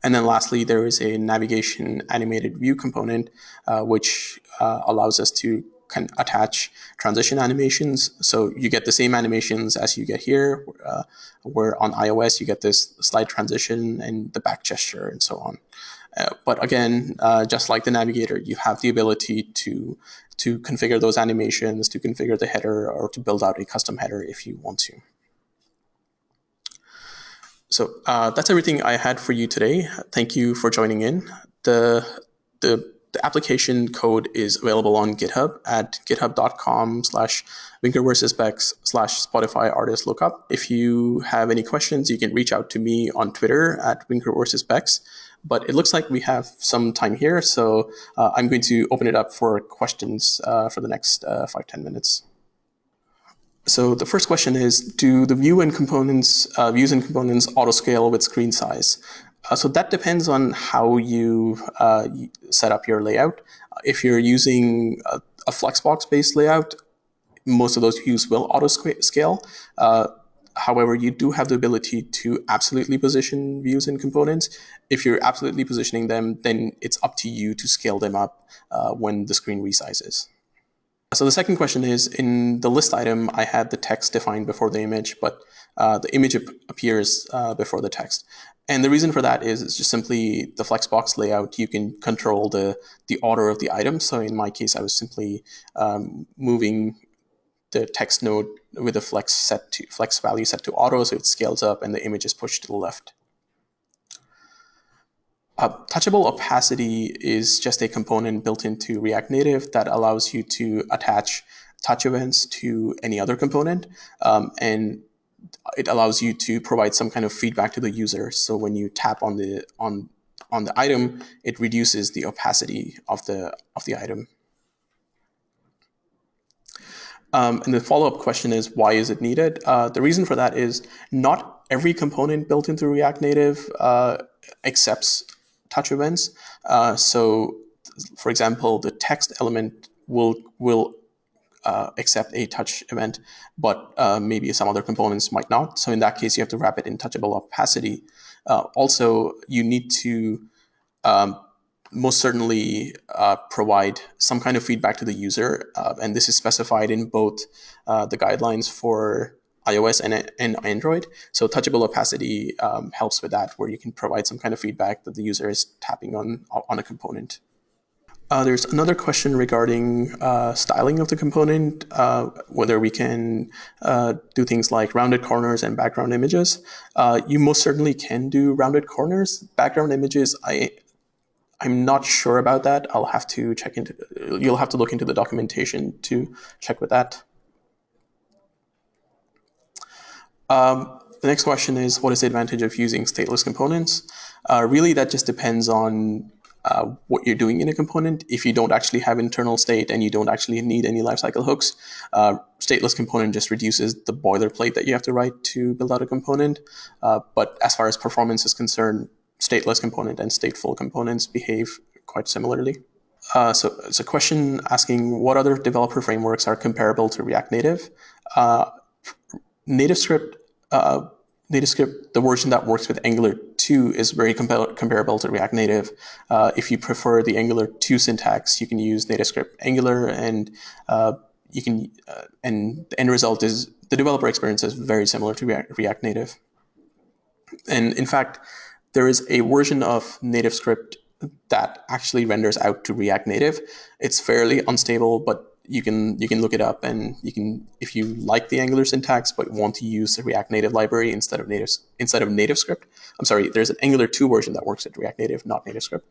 And then lastly, there is a navigation animated view component, which allows us to attach transition animations. So you get the same animations as you get here, where on iOS you get this slide transition and the back gesture and so on. But again, just like the navigator, you have the ability to configure those animations, to configure the header, or to build out a custom header if you want to. So that's everything I had for you today. Thank you for joining in. The application code is available on GitHub at github.com/winker/Spotify artist lookup. If you have any questions, you can reach out to me on Twitter at winker/Bex. But it looks like we have some time here, so I'm going to open it up for questions for the next 5-10 minutes. So the first question is, do the views and components auto-scale with screen size? So that depends on how you set up your layout. If you're using a Flexbox-based layout, most of those views will auto-scale. However, you do have the ability to absolutely position views and components. If you're absolutely positioning them, then it's up to you to scale them up when the screen resizes. So the second question is, in the list item, I had the text defined before the image, but the image appears before the text. And the reason for that is it's just simply the Flexbox layout. You can control the order of the items. So in my case, I was simply moving the text node with a flex value set to auto, so it scales up and the image is pushed to the left. Touchable opacity is just a component built into React Native that allows you to attach touch events to any other component, and it allows you to provide some kind of feedback to the user. So when you tap on the item, it reduces the opacity of the item. And the follow-up question is, why is it needed? The reason for that is not every component built into React Native accepts touch events. So, for example, the text element will accept a touch event, but maybe some other components might not. So in that case, you have to wrap it in touchable opacity. Also, you need to most certainly provide some kind of feedback to the user, and this is specified in both the guidelines for iOS and Android. So touchable opacity helps with that, where you can provide some kind of feedback that the user is tapping on a component. There's another question regarding styling of the component, whether we can do things like rounded corners and background images. You most certainly can do rounded corners. Background images, I'm not sure about that. I'll have to check into. You'll have to look into the documentation to check with that. The next question is, what is the advantage of using stateless components? Really, that just depends on what you're doing in a component. If you don't actually have internal state and you don't actually need any lifecycle hooks, stateless component just reduces the boilerplate that you have to write to build out a component. But as far as performance is concerned, stateless component and stateful components behave quite similarly. So it's a question asking, what other developer frameworks are comparable to React Native? NativeScript, the version that works with Angular 2 is very comparable to React Native. If you prefer the Angular 2 syntax, you can use NativeScript Angular, and and the end result is the developer experience is very similar to React Native. And in fact, there is a version of NativeScript that actually renders out to React Native. It's fairly unstable, but you can look it up, and if you like the Angular syntax but want to use the React Native library instead of NativeScript. I'm sorry, there's an Angular 2 version that works with React Native, not NativeScript.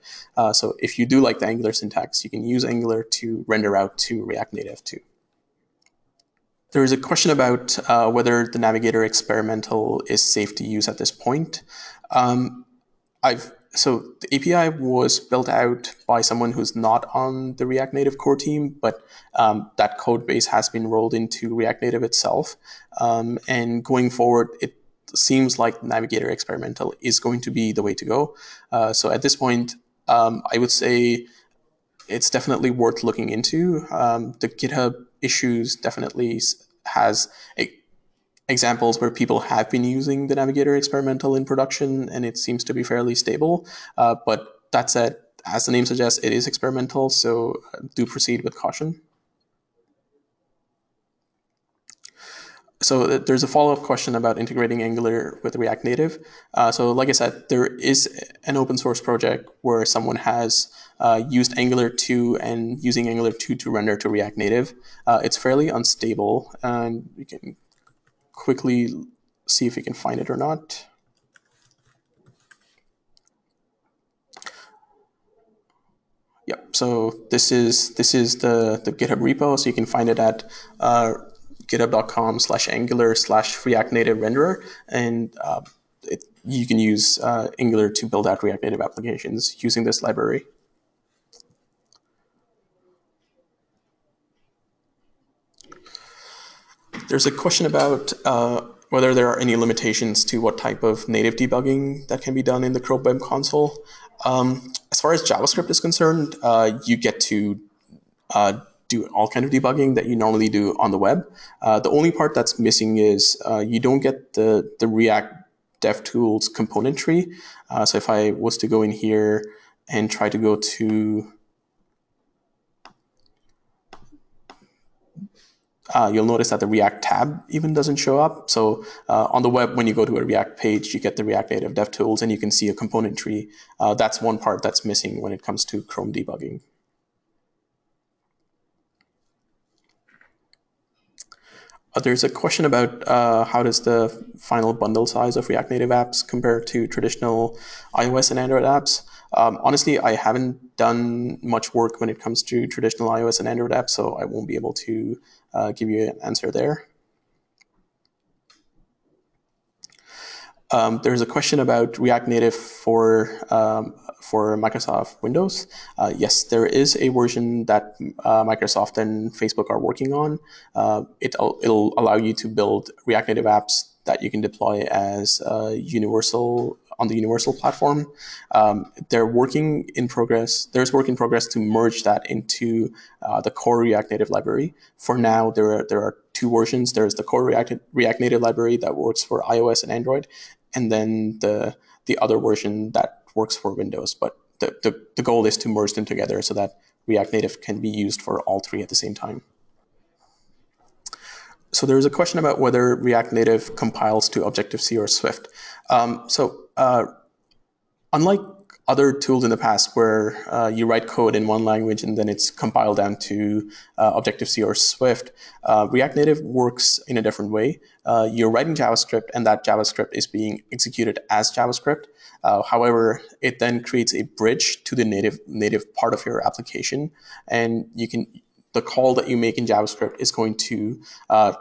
So if you do like the Angular syntax, you can use Angular to render out to React Native too. There is a question about whether the Navigator experimental is safe to use at this point. So the API was built out by someone who's not on the React Native core team, but that code base has been rolled into React Native itself. And going forward, seems like Navigator experimental is going to be the way to go. So at this point, I would say it's definitely worth looking into. The GitHub issues definitely has examples where people have been using the Navigator experimental in production, and it seems to be fairly stable. But that said, as the name suggests, it is experimental, so do proceed with caution. So there's a follow-up question about integrating Angular with React Native. So like I said, there is an open source project where someone has used Angular 2 and using Angular 2 to render to React Native. It's fairly unstable, and we can quickly see if we can find it or not. Yep. So this is the GitHub repo. So you can find it at github.com/angular/React Native renderer, and you can use Angular to build out React Native applications using this library. There's a question about whether there are any limitations to what type of native debugging that can be done in the Chrome Web Console. As far as JavaScript is concerned, you get to do all kind of debugging that you normally do on the web. The only part that's missing is you don't get the React DevTools component tree. So if I was to go in here and try to go to you'll notice that the React tab even doesn't show up. So on the web, when you go to a React page, you get the React Native DevTools, and you can see a component tree. That's one part that's missing when it comes to Chrome debugging. There's a question about how does the final bundle size of React Native apps compare to traditional iOS and Android apps. Honestly, I haven't done much work when it comes to traditional iOS and Android apps, so I won't be able to give you an answer there. There's a question about React Native for Microsoft Windows. Yes, there is a version that Microsoft and Facebook are working on. It'll allow you to build React Native apps that you can deploy as universal on the universal platform. There's work in progress to merge that into the core React Native library. For now, there are two versions. There's the core React Native library that works for iOS and Android, and then the other version that works for Windows. But the goal is to merge them together so that React Native can be used for all three at the same time. So there's a question about whether React Native compiles to Objective-C or Swift. Unlike other tools in the past where you write code in one language and then it's compiled down to Objective-C or Swift, React Native works in a different way. You're writing JavaScript, and that JavaScript is being executed as JavaScript. However, it then creates a bridge to the native part of your application, and the call that you make in JavaScript is going to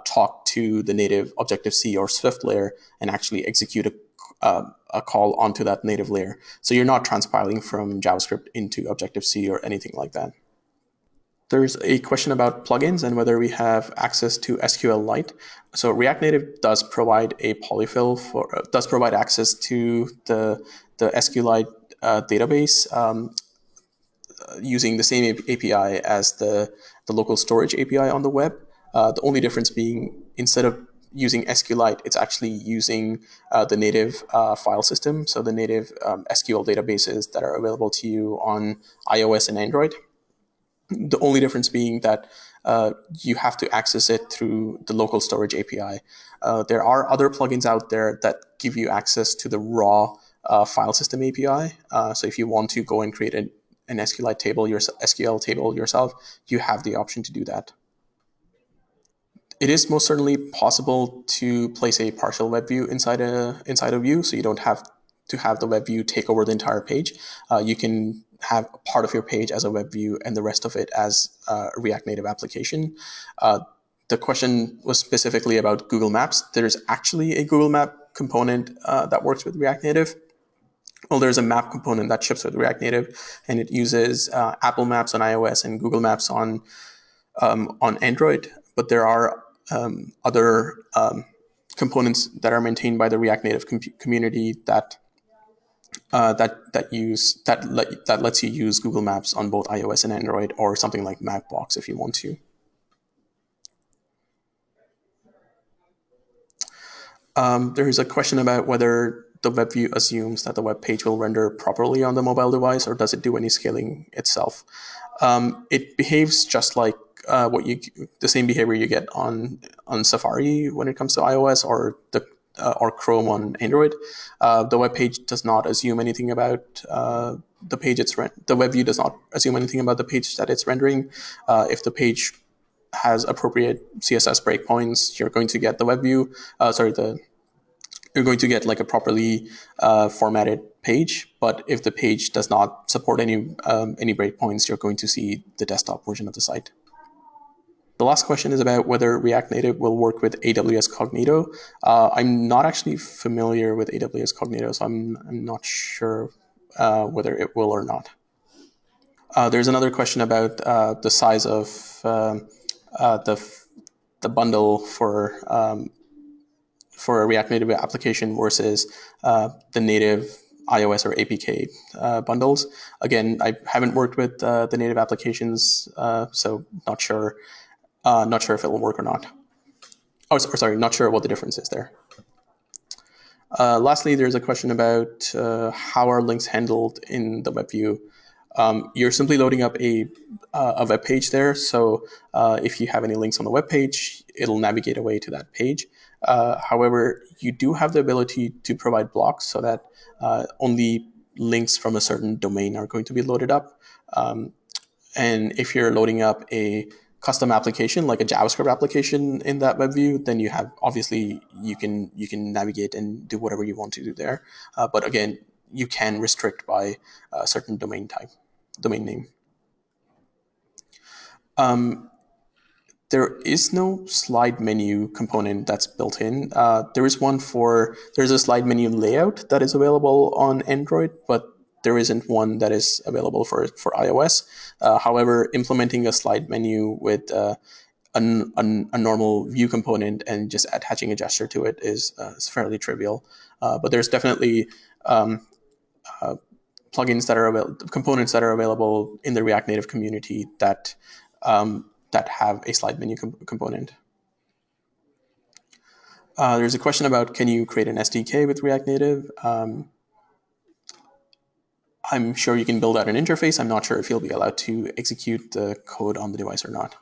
talk to the native Objective-C or Swift layer and actually execute a call onto that native layer. So you're not transpiling from JavaScript into Objective-C or anything like that. There's a question about plugins and whether we have access to SQLite. So React Native does provide a polyfill does provide access to the SQLite database using the same API as the local storage API on the web. The only difference being, instead of using SQLite, it's actually using the native file system, so the native SQL databases that are available to you on iOS and Android. The only difference being that you have to access it through the local storage API. There are other plugins out there that give you access to the raw file system API. So if you want to go and create an SQLite table, SQL table yourself, you have the option to do that. It is most certainly possible to place a partial web view inside a view, so you don't have to have the web view take over the entire page. You can have part of your page as a web view and the rest of it as a React Native application. The question was specifically about Google Maps. There's actually a Google Map component that works with React Native. Well, there's a map component that ships with React Native, and it uses Apple Maps on iOS and Google Maps on Android. But there are other components that are maintained by the React Native community that lets you use Google Maps on both iOS and Android, or something like Mapbox if you want to. There is a question about whether the webview assumes that the web page will render properly on the mobile device, or does it do any scaling itself? It behaves just like the same behavior you get on Safari when it comes to iOS, or Chrome on Android. The web page does not assume anything about the page the web view does not assume anything about the page that it's rendering. If the page has appropriate CSS breakpoints, you're going to get the web view. You're going to get like a properly formatted page. But if the page does not support any breakpoints, you're going to see the desktop version of the site. The last question is about whether React Native will work with AWS Cognito. I'm not actually familiar with AWS Cognito, so I'm not sure whether it will or not. There's another question about the size of the bundle for a React Native application versus the native iOS or APK bundles. Again, I haven't worked with the native applications, so not sure if it will work or not. Oh, sorry, not sure what the difference is there. Lastly, there's a question about how are links handled in the web view. You're simply loading up a web page there. So if you have any links on the web page, it'll navigate away to that page. However, you do have the ability to provide blocks so that only links from a certain domain are going to be loaded up. And if you're loading up a custom application like a JavaScript application in that web view, then you can navigate and do whatever you want to do there. But again, you can restrict by a certain domain name. There is no slide menu component that's built in. There's a slide menu layout that is available on Android, but there isn't one that is available for iOS. However, implementing a slide menu with a normal view component and just attaching a gesture to it is fairly trivial. But there's definitely plugins that are components that are available in the React Native community that have a slide menu component. There's a question about, can you create an SDK with React Native? I'm sure you can build out an interface. I'm not sure if you'll be allowed to execute the code on the device or not.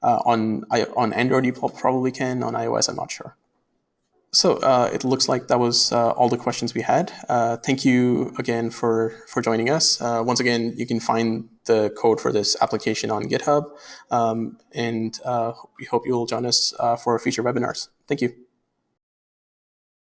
On Android, you probably can. On iOS, I'm not sure. So it looks like that was all the questions we had. Thank you again for joining us. Once again, you can find the code for this application on GitHub, and we hope you will join us for future webinars. Thank you.